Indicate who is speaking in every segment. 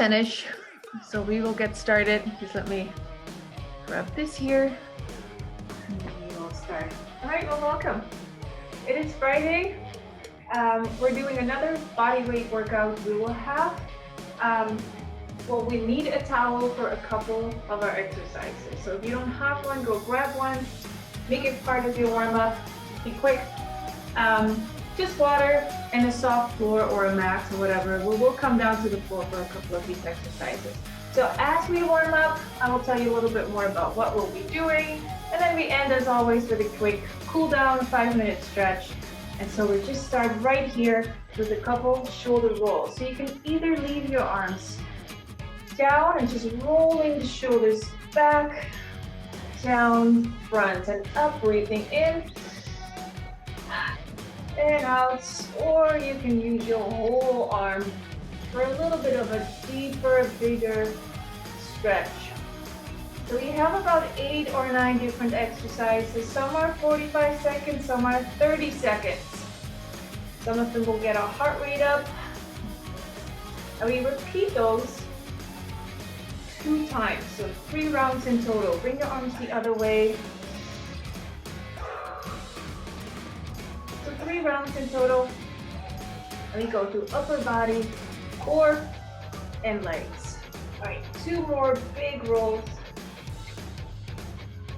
Speaker 1: 10-ish. So we will get started. Just let me grab this here. And then we will start. All right, well, welcome. It is Friday. We're doing another body weight workout. We will have, we need a towel for a couple of our exercises. So if you don't have one, go grab one. Make it part of your warm-up. Be quick. Just water and a soft floor or a mat or whatever. We will come down to the floor for a couple of these exercises. So as we warm up, I will tell you a little bit more about what we'll be doing. And then we end, as always, with a quick cool down, 5-minute stretch. And so we just start right here with a couple shoulder rolls. So you can either leave your arms down and just rolling the shoulders back, down, front, and up, breathing in and out. Or you can use your whole arm for a little bit of a deeper, bigger stretch. So we have about 8 or 9 different exercises. Some are 45 seconds, some are 30 seconds. Some of them will get our heart rate up. And we repeat those 2 times, so 3 rounds in total. Bring your arms the other way. So 3 rounds in total. And we go to upper body, core, and legs. All right, 2 more big rolls.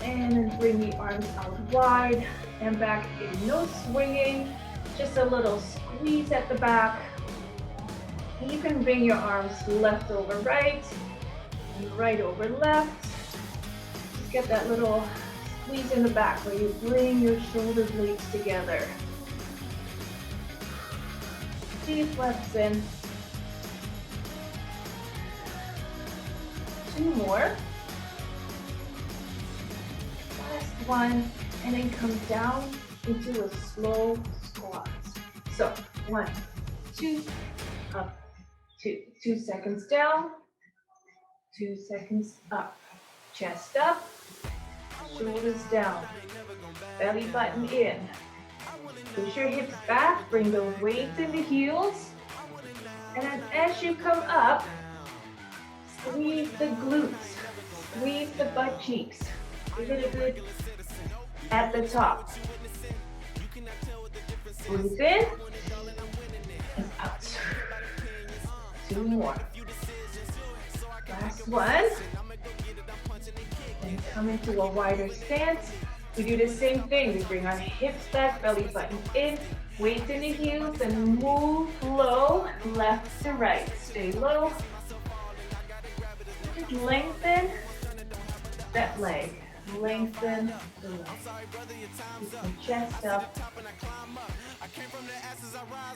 Speaker 1: And then bring the arms out wide and back in. No swinging, just a little squeeze at the back. And you can bring your arms left over right and right over left. Just get that little squeeze in the back where you bring your shoulder blades together. Deep breaths in. 2 more. Last one, and then come down into a slow squat. So 1, 2, up, 2. 2 seconds down, 2 seconds up. Chest up, shoulders down, belly button in. Push your hips back, bring those weights in the heels. And then as you come up, squeeze the glutes, squeeze the butt cheeks. Give it a good at the top. Breathe in and out. 2 more. Last one. And come into a wider stance. We do the same thing. We bring our hips back, belly button in, weights in the heels, and move low, left to right. Stay low. Just lengthen that leg. Lengthen the leg. Keep the chest up.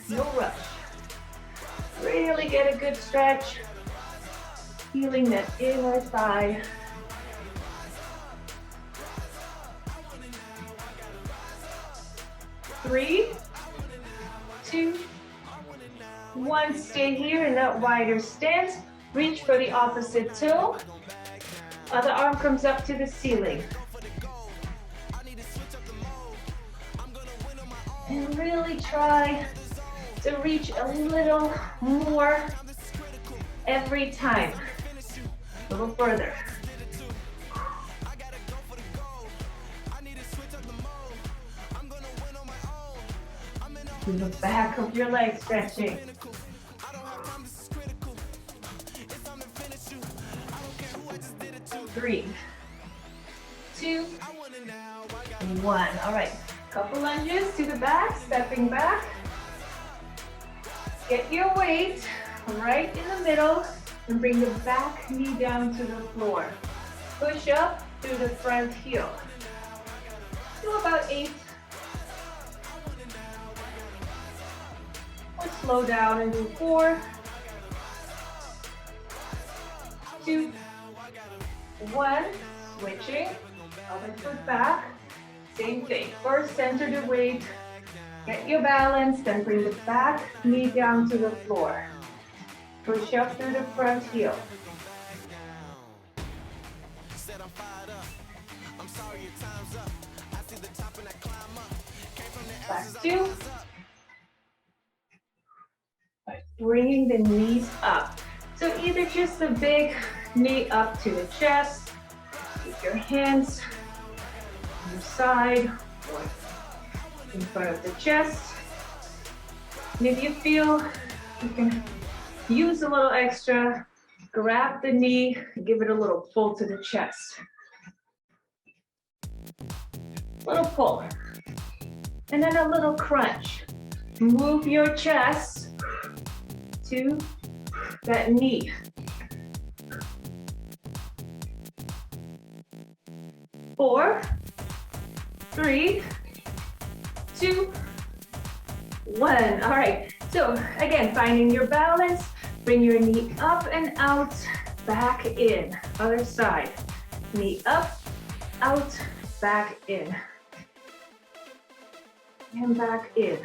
Speaker 1: No rush. Really get a good stretch. Feeling that inner thigh. Three, 2, 1. Stay here in that wider stance. Reach for the opposite toe. Other arm comes up to the ceiling. And really try to reach a little more every time. A little further. To the back of your leg stretching. 3, 2, 1. All right, couple lunges to the back, stepping back. Get your weight right in the middle and bring the back knee down to the floor. Push up through the front heel. Do about 8. Or slow down and do 4, 2, 1. Switching. Other foot back. Same thing. First, center the weight. Get your balance, then bring the back knee down to the floor. Push up through the front heel. Last 2. Bringing the knees up. So either just a big knee up to the chest, keep your hands on your side or in front of the chest. And if you feel you can use a little extra, grab the knee, give it a little pull to the chest. Little pull. And then a little crunch. Move your chest to that knee. Four, three, two, one. All right, so again, finding your balance, bring your knee up and out, back in. Other side, knee up, out, back in. And back in.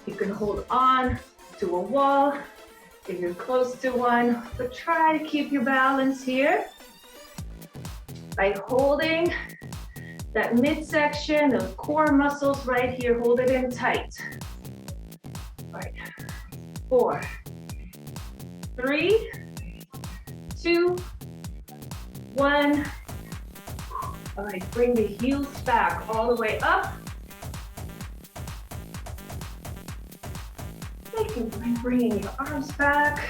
Speaker 1: You can hold on to a wall if you're close to one, but try to keep your balance here by holding that midsection of core muscles right here. Hold it in tight. All right, 4, 3, 2, 1. All right, bring the heels back all the way up. Bringing your arms back.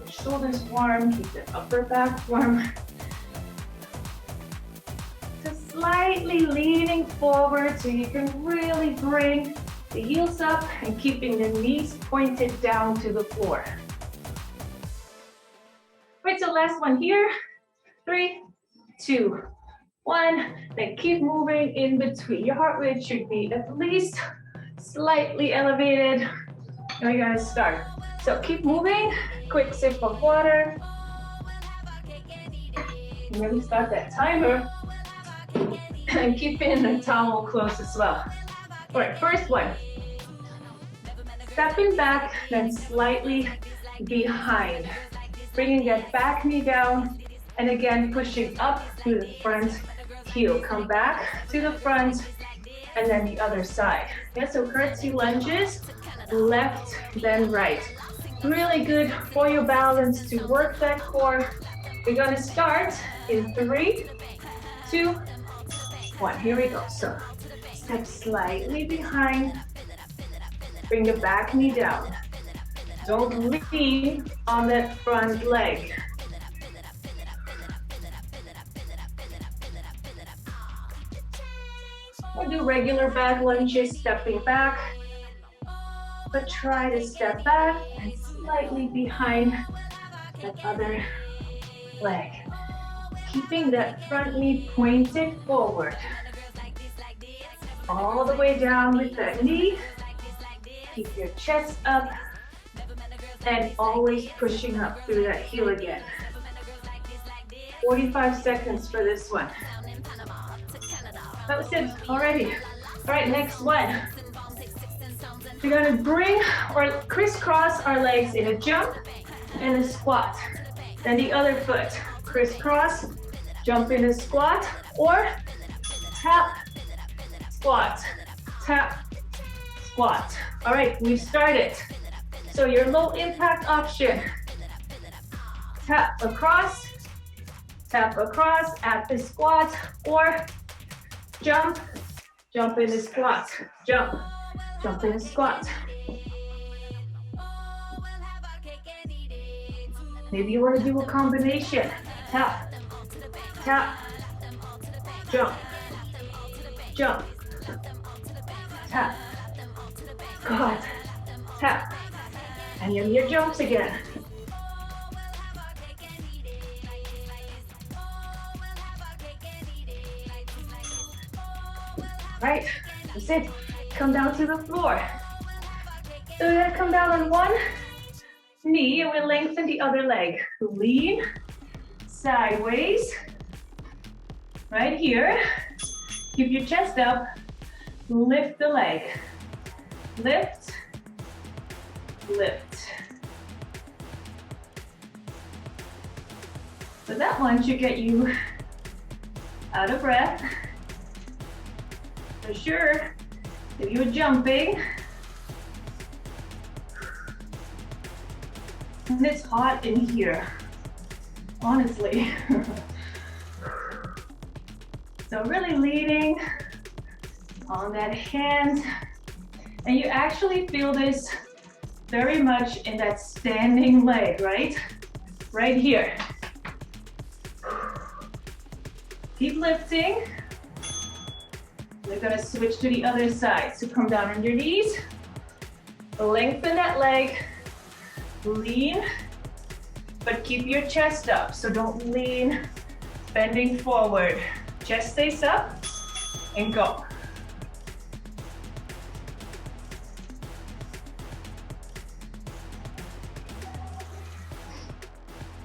Speaker 1: Your shoulders warm, keep the upper back warm. Just slightly leaning forward so you can really bring the heels up and keeping the knees pointed down to the floor. Right, so last one here. 3, 2, 1. Then keep moving in between. Your heart rate should be at least slightly elevated. Now you guys start. So keep moving. Quick sip of water. And then we start that timer. And keeping the towel close as well. All right, first one. Stepping back, then slightly behind. Bringing that back knee down, and again, pushing up to the front heel. Come back to the front, and then the other side. Yeah, so curtsy lunges, left, then right. Really good for your balance to work that core. We're gonna start in 3, 2, 1. Here we go. So step slightly behind, bring the back knee down. Don't lean on that front leg. We'll do regular back lunges, stepping back, but try to step back and slightly behind that other leg. Keeping that front knee pointed forward. All the way down with that knee. Keep your chest up. And always pushing up through that heel again. 45 seconds for this one. That was it already. All right, next one. We're gonna bring or crisscross our legs in a jump and a squat. Then the other foot, crisscross, jump in a squat, or tap, squat, tap, squat. All right, we've started. So your low impact option, tap across at the squat, or jump in the squat, jump in the squat. Maybe you want to do a combination, tap, tap, jump, jump, tap, squat, tap. And then your jumps again. Right, that's it. Come down to the floor. So we're gonna come down on one knee and we'll lengthen the other leg. Lean sideways. Right here. Keep your chest up. Lift the leg. Lift. Lift. So that one should get you out of breath. For sure, If you're jumping, and it's hot in here, honestly. So really leaning on that hand, and you actually feel this very much in that standing leg, right? Right here. Keep lifting. We're gonna switch to the other side. So come down on your knees, lengthen that leg, lean, but keep your chest up. So don't lean, bending forward. Chest stays up, and go.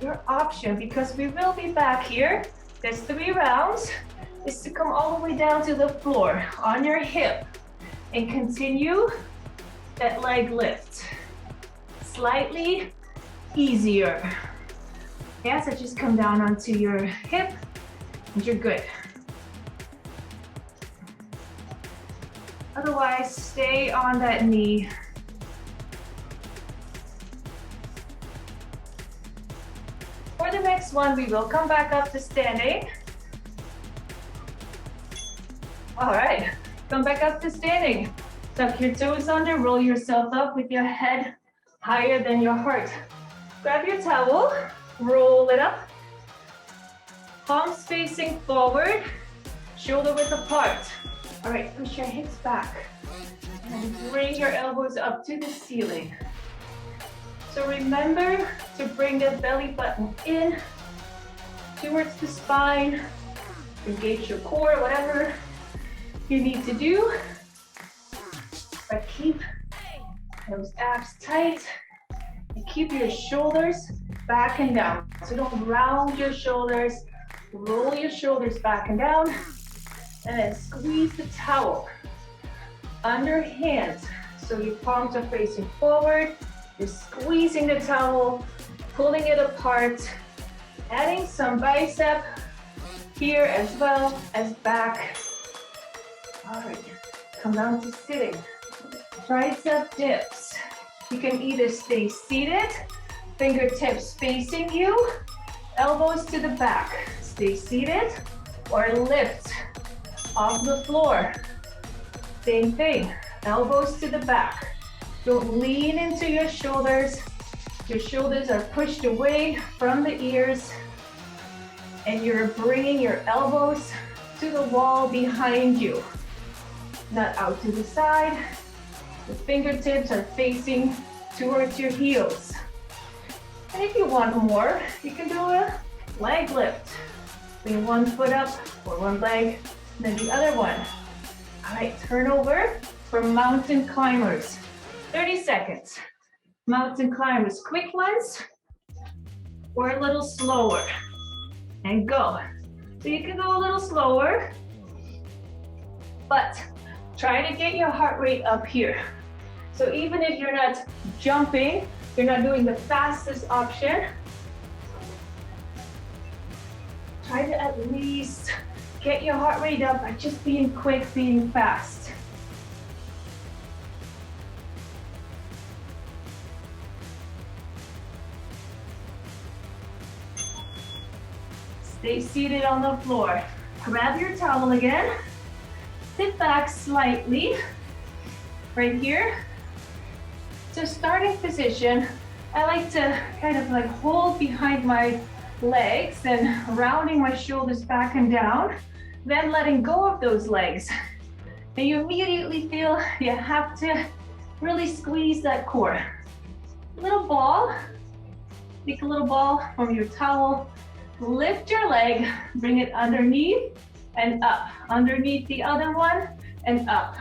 Speaker 1: Your option, because we will be back here, there's 3 rounds, is to come all the way down to the floor on your hip and continue that leg lift. Slightly easier. Yeah, so just come down onto your hip and you're good. Otherwise, stay on that knee. For the next one, we will come back up to standing. All right, come back up to standing. Tuck your toes under, roll yourself up with your head higher than your heart. Grab your towel, roll it up. Palms facing forward, shoulder width apart. All right, push your hips back and bring your elbows up to the ceiling. So remember to bring that belly button in towards the spine, engage your core, whatever you need to do. But keep those abs tight and keep your shoulders back and down. So don't round your shoulders, roll your shoulders back and down, and then squeeze the towel under hands. So your palms are facing forward. You're squeezing the towel, pulling it apart, adding some bicep here as well as back. All right, come down to sitting. Tricep dips. You can either stay seated, fingertips facing you, elbows to the back. Stay seated or lift off the floor. Same thing, elbows to the back. Don't lean into your shoulders. Your shoulders are pushed away from the ears, and you're bringing your elbows to the wall behind you, not out to the side. The fingertips are facing towards your heels. And if you want more, you can do a leg lift. Bring one foot up or one leg, and then the other one. All right, turn over for mountain climbers. 30 seconds. Mountain climbers, quick ones or a little slower. And go. So you can go a little slower, but try to get your heart rate up here. So even if you're not jumping, you're not doing the fastest option, try to at least get your heart rate up by just being quick, being fast. Stay seated on the floor. Grab your towel again. Sit back slightly, right here. So starting position, I like to kind of like hold behind my legs and rounding my shoulders back and down, then letting go of those legs. And you immediately feel you have to really squeeze that core. Little ball, take a little ball from your towel, lift your leg, bring it underneath and up, underneath the other one and up.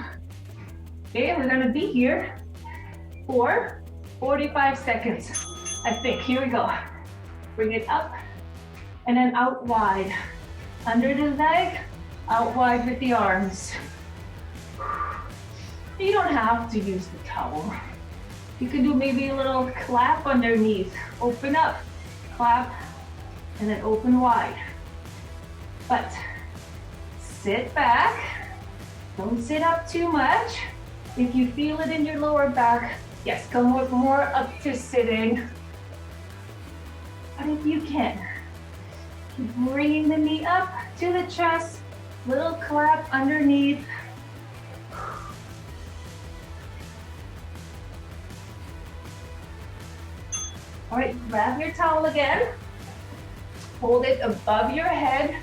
Speaker 1: Okay, we're gonna be here for 45 seconds, I think. Here we go. Bring it up and then out wide. Under the leg, out wide with the arms. You don't have to use the towel. You can do maybe a little clap underneath. Open up, clap, and then open wide. But sit back, don't sit up too much, If you feel it in your lower back, yes, come more up to sitting. But if you can, keep bringing the knee up to the chest, little clap underneath. All right, grab your towel again. Hold it above your head.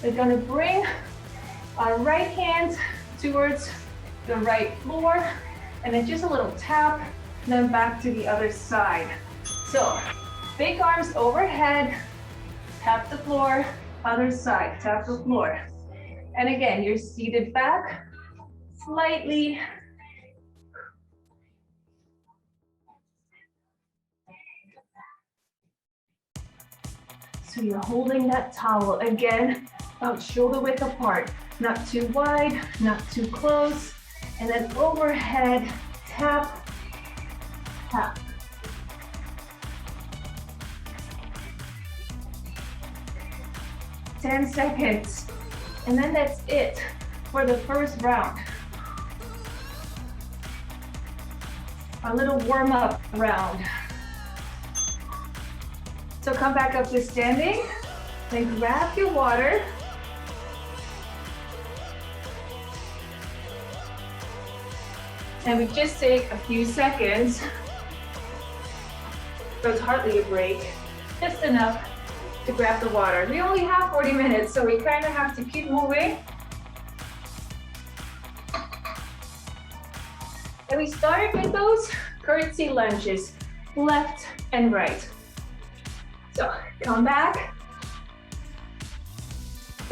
Speaker 1: We're gonna bring our right hand towards the right floor, and then just a little tap, and then back to the other side. So, big arms overhead, tap the floor, other side, tap the floor. And again, you're seated back slightly. So you're holding that towel again, about shoulder width apart, not too wide, not too close, and then overhead, tap, tap. Ten seconds, and then that's it for the first round. A little warm-up round. So come back up to standing, then grab your water. And we just take a few seconds. So it's hardly a break, just enough to grab the water. We only have 40 minutes, so we kind of have to keep moving. And we start with those curtsy lunges, left and right. So come back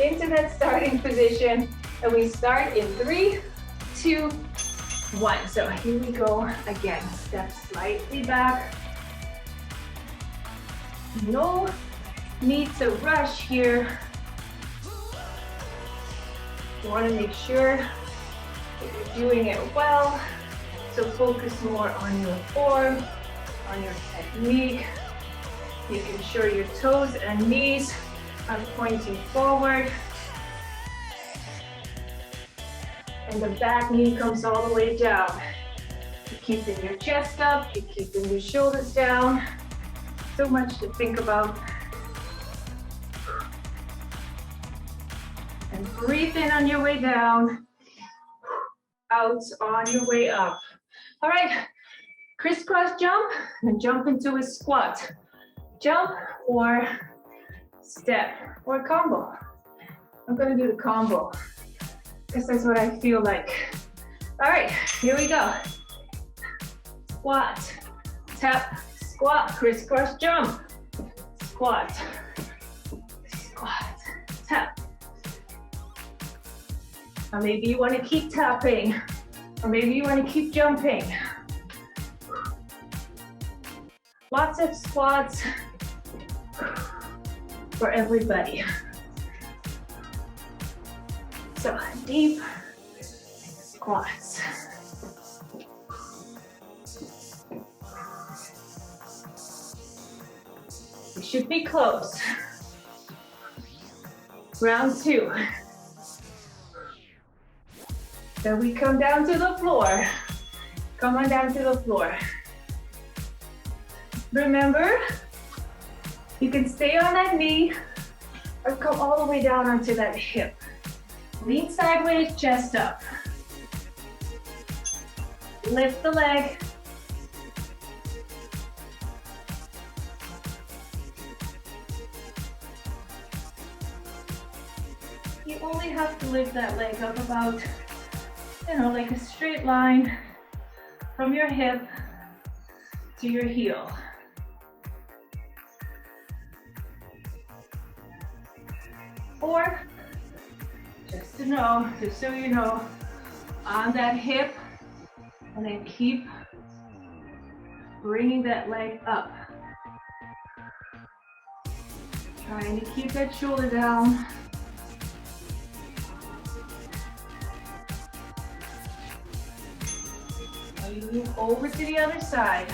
Speaker 1: into that starting position, and we start in 3, 2, 1. So here we go again. Step slightly back. No need to rush here. You want to make sure that you're doing it well. So focus more on your form, on your technique. Making sure your toes and knees are pointing forward. And the back knee comes all the way down. You're keeping your chest up, you're keeping your shoulders down. So much to think about. And breathe in on your way down, out on your way up. All right, crisscross jump, and jump into a squat. Jump or step or combo. I'm gonna do the combo because that's what I feel like. All right, here we go. Squat, tap, squat, crisscross jump. Squat, squat, tap. Or maybe you want to keep tapping, or maybe you want to keep jumping. Lots of squats for everybody. So deep squats. We should be close. Round 2. Then we come down to the floor. Come on down to the floor. Remember, you can stay on that knee or come all the way down onto that hip. Lean sideways, chest up. Lift the leg. You only have to lift that leg up about, like a straight line from your hip to your heel. Or, just so you know, on that hip, and then keep bringing that leg up. Trying to keep that shoulder down. Now you move over to the other side.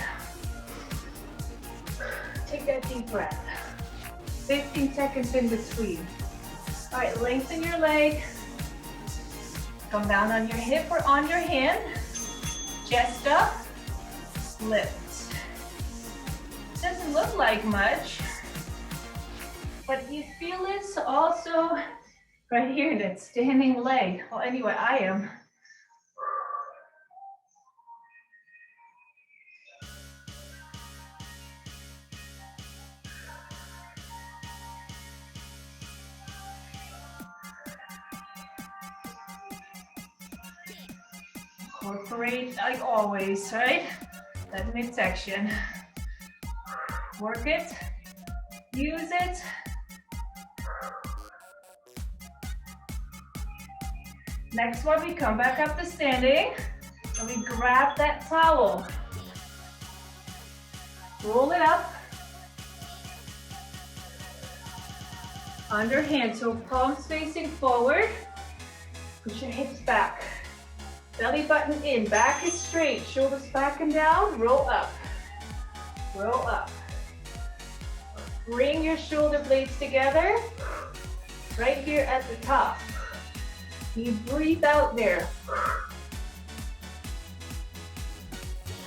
Speaker 1: Take that deep breath. 15 seconds in between. All right, lengthen your leg. Come down on your hip or on your hand. Chest up, lift. Doesn't look like much, but you feel this also right here in that standing leg. Well, anyway, I am. Incorporate like always, right? That midsection. Work it, use it. Next one, we come back up to standing and we grab that towel. Roll it up. Underhand, so palms facing forward. Push your hips back. Belly button in, back is straight, shoulders back and down, roll up. Roll up. Bring your shoulder blades together, right here at the top. You breathe out there.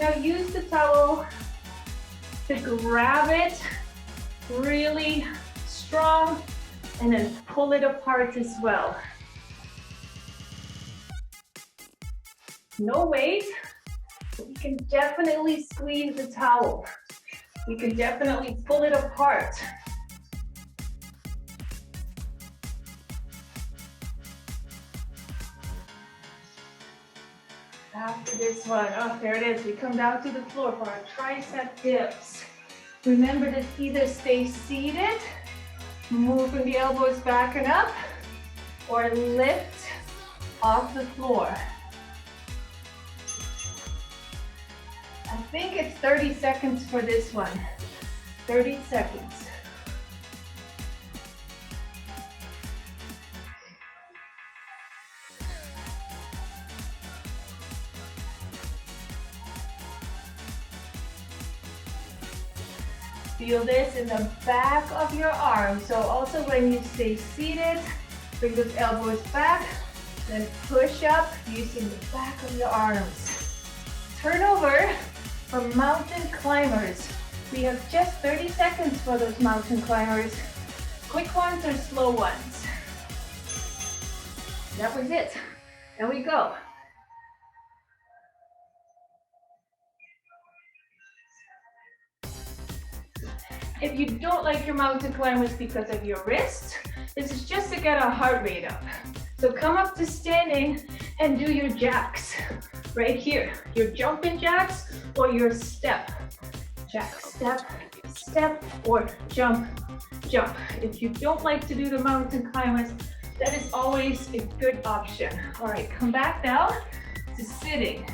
Speaker 1: Now use the towel to grab it really strong and then pull it apart as well. No weight, but you can definitely squeeze the towel. You can definitely pull it apart. After this one, oh, there it is. We come down to the floor for our tricep dips. Remember to either stay seated, moving the elbows back and up, or lift off the floor. I think it's 30 seconds for this one. 30 seconds. Feel this in the back of your arms. So also when you stay seated, bring those elbows back, then push up using the back of your arms. Turn over for mountain climbers. We have just 30 seconds for those mountain climbers. Quick ones or slow ones. That was it. There we go. If you don't like your mountain climbers because of your wrist, this is just to get our heart rate up. So come up to standing and do your jacks right here. Your jumping jacks or your step. Jack, step, step, or jump, jump. If you don't like to do the mountain climbers, that is always a good option. All right, come back now to sitting.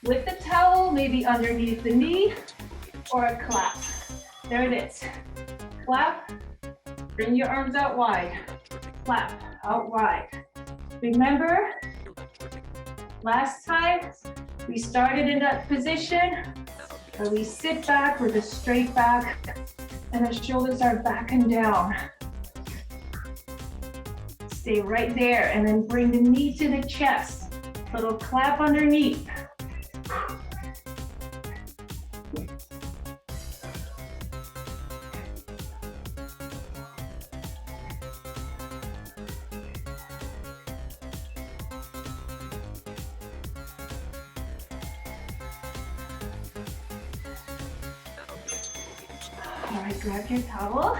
Speaker 1: With the towel, maybe underneath the knee, or a clap. There it is. Clap, bring your arms out wide. Clap, out wide. Remember, last time we started in that position where we sit back with a straight back and the shoulders are back and down. Stay right there and then bring the knee to the chest. Little clap underneath. All right, grab your towel.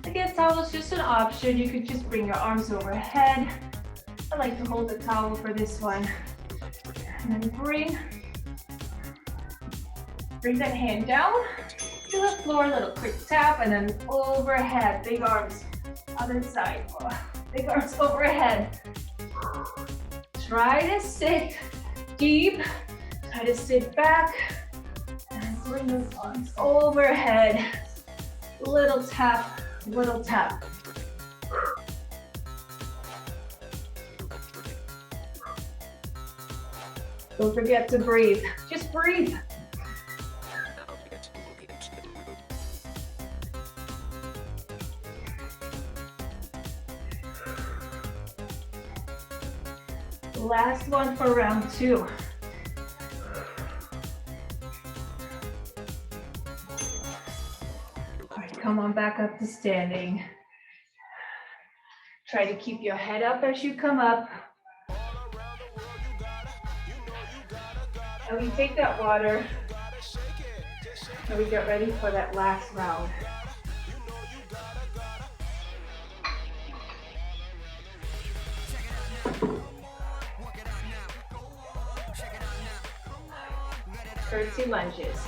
Speaker 1: Again, towel is just an option. You could just bring your arms overhead. I like to hold the towel for this one. And then bring that hand down to the floor, little quick tap, and then overhead, big arms, other side, big arms overhead. Try to sit deep, try to sit back, and bring those arms overhead. Little tap, little tap. Don't forget to breathe. Just breathe. Last one for round 2. Come on back up to standing. Try to keep your head up as you come up. And we take that water and we get ready for that last round. Curtsy lunges.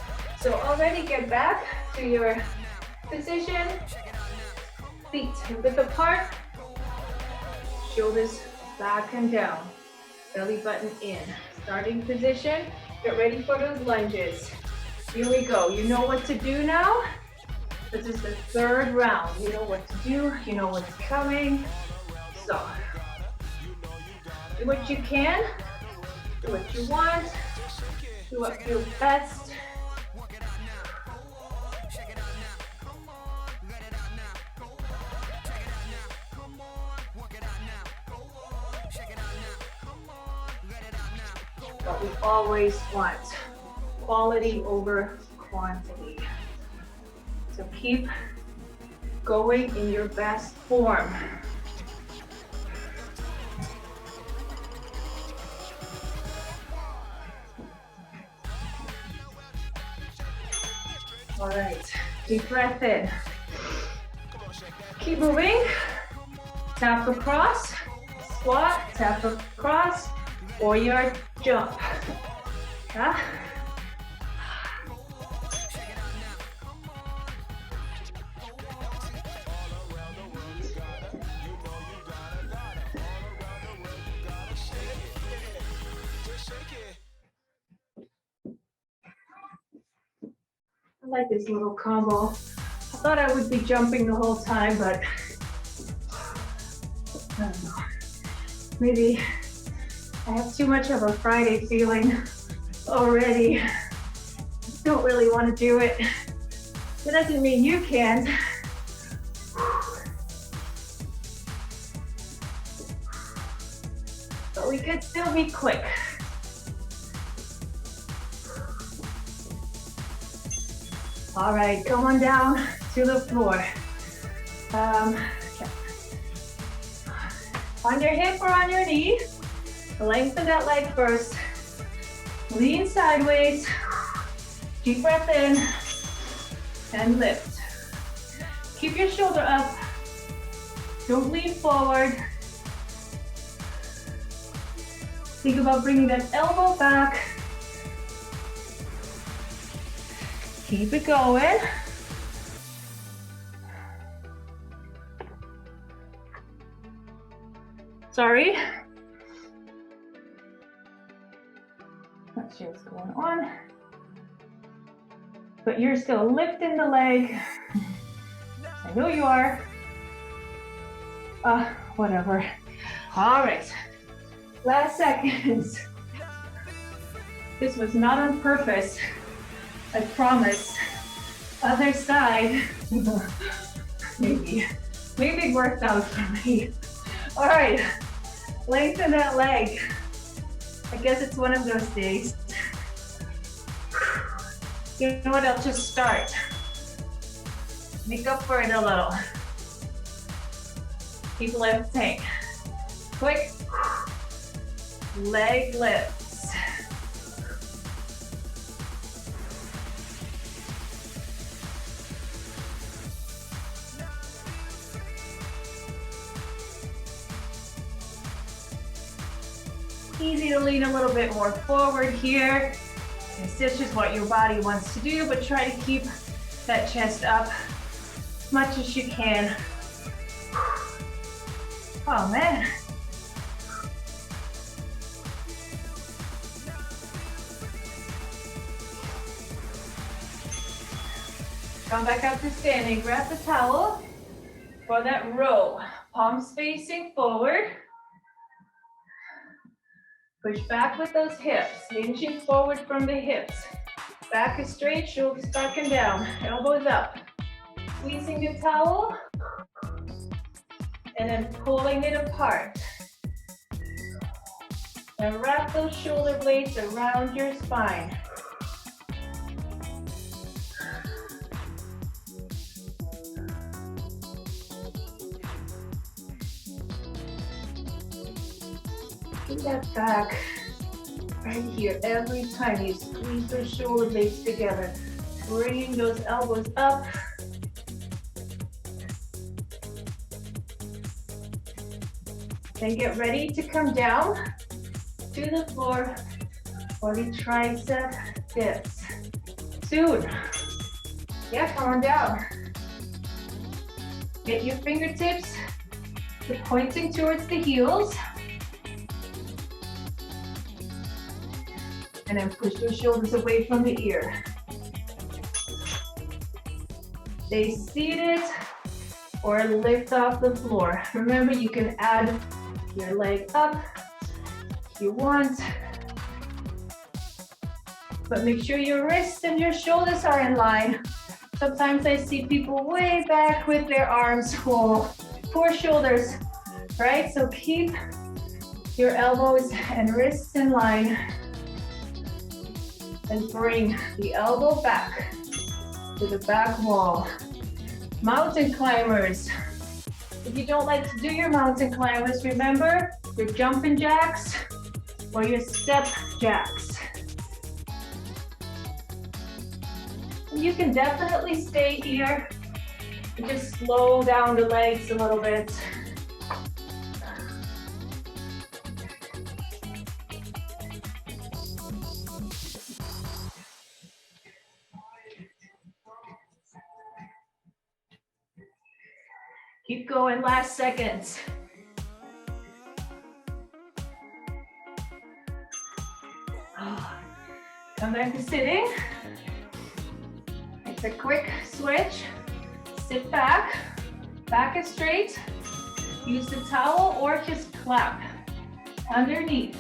Speaker 1: So already get back to your position. Feet width apart. Shoulders back and down. Belly button in. Starting position. Get ready for those lunges. Here we go. You know what to do now. This is the third round. You know what to do. You know what's coming. So, do what you can. Do what you want. Do what feels best. But we always want quality over quantity. So keep going in your best form. All right, deep breath in. Keep moving. Tap across, squat, tap across, or your jump. Yeah. I like this little combo. I thought I would be jumping the whole time, but I don't know. Maybe I have too much of a Friday feeling already. Don't really want to do it. That doesn't mean you can't. But we could still be quick. All right, come on down to the floor. On your hip or on your knee, lengthen that leg first. Lean sideways, deep breath in, and lift. Keep your shoulder up. Don't lean forward. Think about bringing that elbow back. Keep it going. Sorry. Not sure what's going on. But you're still lifting the leg. I know you are. Whatever. All right. Last seconds. This was not on purpose. I promise. Other side. Maybe it worked out for me. All right, lengthen that leg. I guess it's one of those days. You know what, I'll just start. Make up for it a little. Keep lifting. Quick, leg lifts. Easy to lean a little bit more forward here. This is just what your body wants to do, but try to keep that chest up as much as you can. Oh man. Come back up to standing. Grab the towel for that row. Palms facing forward. Push back with those hips, hinging forward from the hips. Back is straight, shoulders back and down, elbows up. Squeezing the towel, and then pulling it apart. And wrap those shoulder blades around your spine. Bring that back right here. Every time you squeeze those shoulder blades together, bringing those elbows up. Then get ready to come down to the floor for the tricep dips. Soon. Yeah, come on down. Get your fingertips pointing towards the heels. And then push your shoulders away from the ear. Stay seated or lift off the floor. Remember, you can add your leg up if you want. But make sure your wrists and your shoulders are in line. Sometimes I see people way back with their arms full. Poor shoulders, right? So keep your elbows and wrists in line. And bring the elbow back to the back wall. Mountain climbers. If you don't like to do your mountain climbers, remember your jumping jacks or your step jacks. You can definitely stay here and just slow down the legs a little bit. Keep going, last seconds. Come back to sitting. It's a quick switch. Sit back, back is straight. Use the towel or just clap underneath.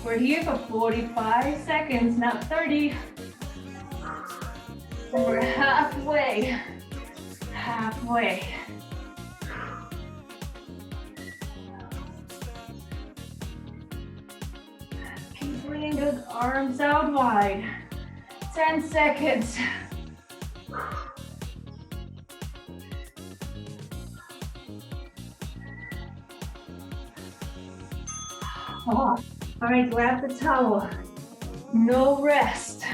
Speaker 1: We're here for 45 seconds, not 30. And we're halfway. Keep bringing those arms out wide. 10 seconds. Oh. All right, grab the towel. No rest.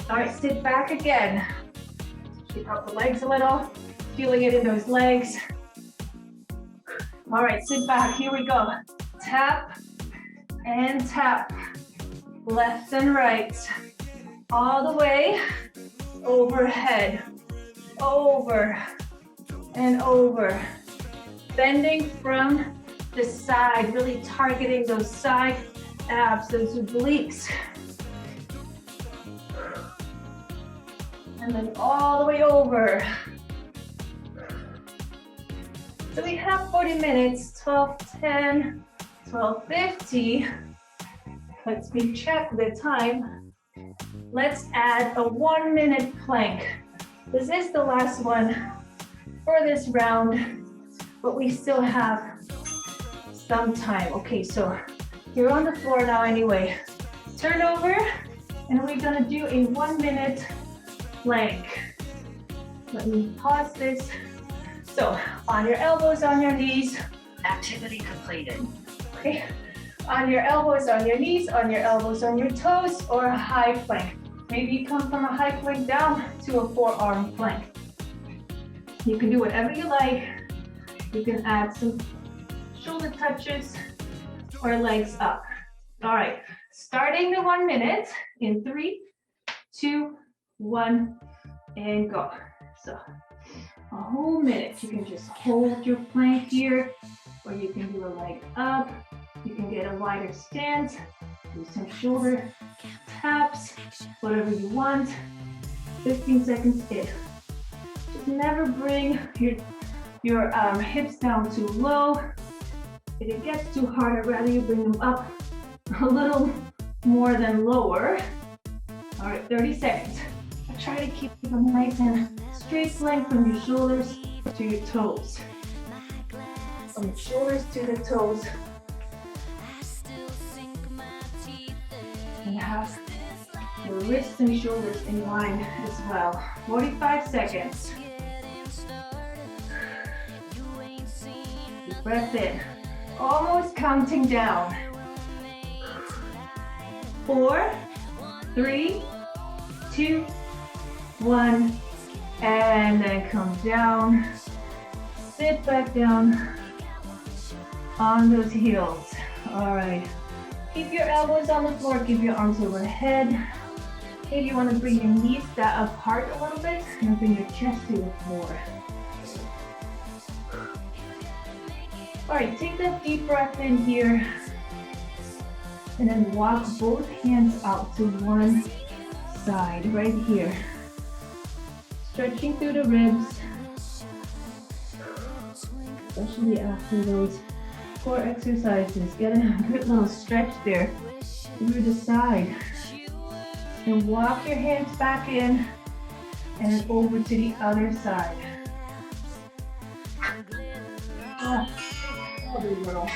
Speaker 1: All right, sit back again. Shake out the legs a little, feeling it in those legs. All right, sit back, here we go. Tap and tap, left and right. All the way overhead, over and over. Bending from the side, really targeting those side abs, those obliques. And then all the way over. So we have 40 minutes, 12:10, 12:50. Let's check the time. Let's add a 1-minute plank. This is the last one for this round, but we still have some time. Okay, so you're on the floor now anyway. Turn over, and we're gonna do a 1-minute plank. Let me pause this. So, on your elbows, on your knees.
Speaker 2: Activity completed.
Speaker 1: Okay, on your elbows, on your knees, on your elbows, on your toes, or a high plank. Maybe you come from a high plank down to a forearm plank. You can do whatever you like. You can add some shoulder touches or legs up. All right, starting the 1 minute in 3, 2, 1, and go. So a whole minute. You can just hold your plank here, or you can do a leg up. You can get a wider stance, do some shoulder taps, whatever you want. 15 seconds in. Just never bring your hips down too low. If it gets too hard, I'd rather you bring them up a little more than lower. All right, 30 seconds. I try to keep them nice and straight length from your shoulders to your toes. From your shoulders to the toes. And have your wrists and shoulders in line as well. 45 seconds. Deep breath in. Almost counting down. 4, 3, 2, 1. And then come down. Sit back down on those heels. All right. Keep your elbows on the floor. Keep your arms overhead. Maybe you want to bring your knees apart a little bit and bring your chest to the floor. All right, take that deep breath in here. And then walk both hands out to one side, right here. Stretching through the ribs. Especially after those core exercises. Get a good little stretch there through the side. And walk your hands back in and over to the other side. Other little.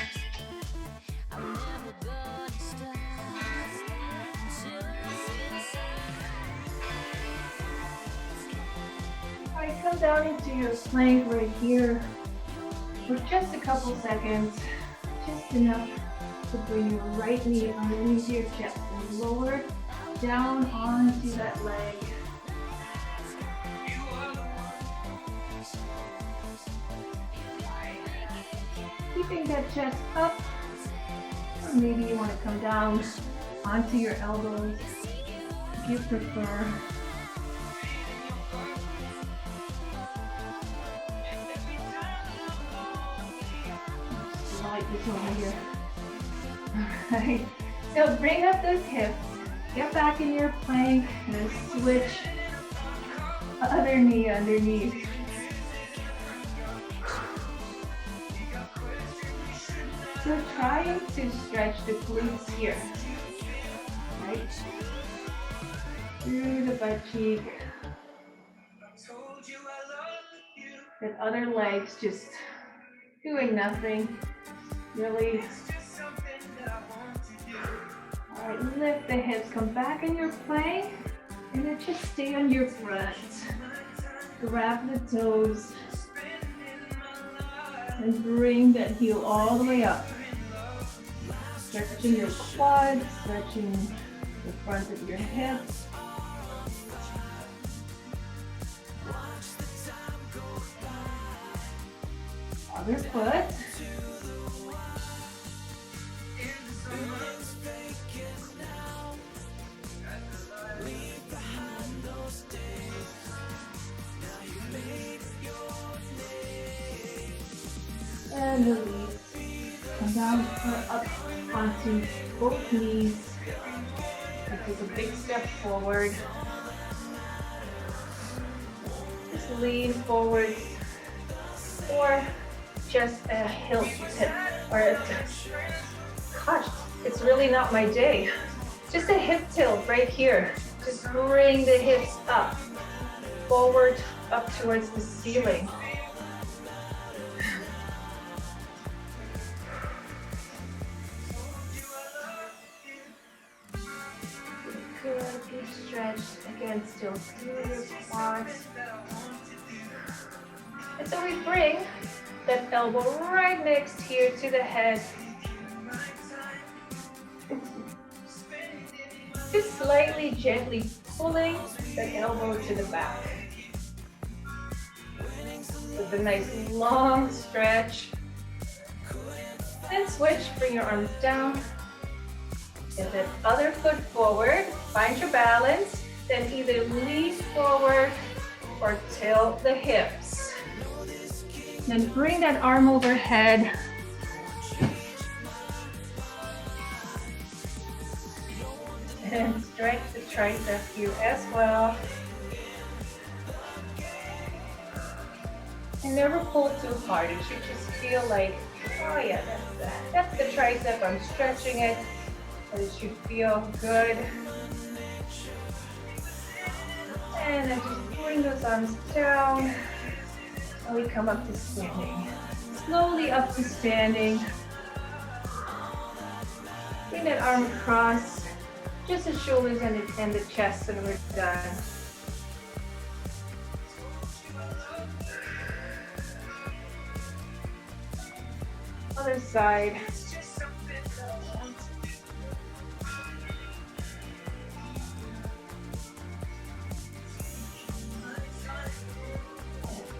Speaker 1: Alright, come down into your plank right here for just a couple seconds. Just enough to bring your right knee underneath your chest and lower down onto that leg. Keeping that chest up, or maybe you want to come down onto your elbows if you prefer. Slide this over here. Alright, so bring up those hips, get back in your plank, and switch other knee underneath. So trying to stretch the glutes here, right? Through the butt cheek. That other leg's just doing nothing, really. All right, lift the hips, come back in your plank, and then just stay on your front. Grab the toes. And bring that heel all the way up. Stretching your quads, stretching the front of your hips. Other foot. And release. Come down or up onto both knees. And take a big step forward. Just lean forward. Or just a heel tip. Gosh, it's really not my day. Just a hip tilt right here. Just bring the hips up. Forward, up towards the ceiling. Stretch again, still through your quads. And so we bring that elbow right next here to the head. Just slightly gently pulling the elbow to the back. With a nice long stretch. Then switch, bring your arms down. Get that other foot forward, find your balance, then either lean forward or tilt the hips. Then bring that arm overhead. And stretch the tricep here as well. And never pull too hard. It should just feel like, oh yeah, that's the tricep, I'm stretching it. But it should feel good. And then just bring those arms down. And we come up to standing. Slowly up to standing. Bring that arm across. just the shoulders and the chest, and we're done. Other side.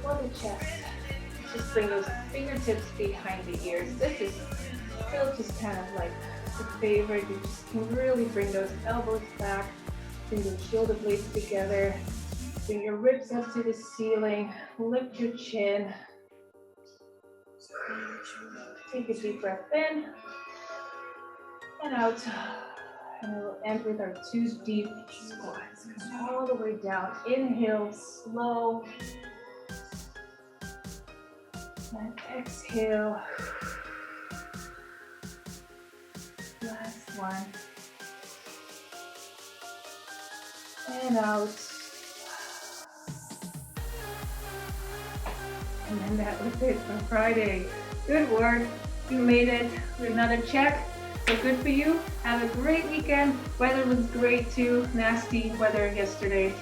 Speaker 1: For the chest, just bring those fingertips behind the ears. This is still just kind of like the favorite. You just can really bring those elbows back, bring your shoulder blades together, bring your ribs up to the ceiling, lift your chin. Take a deep breath in and out. And we'll end with our 2 deep squats. Come all the way down. Inhale, slow. And exhale. Last one. And out. And then that was it for Friday. Good work. You made it with another check. So good for you. Have a great weekend. Weather was great too. Nasty weather yesterday.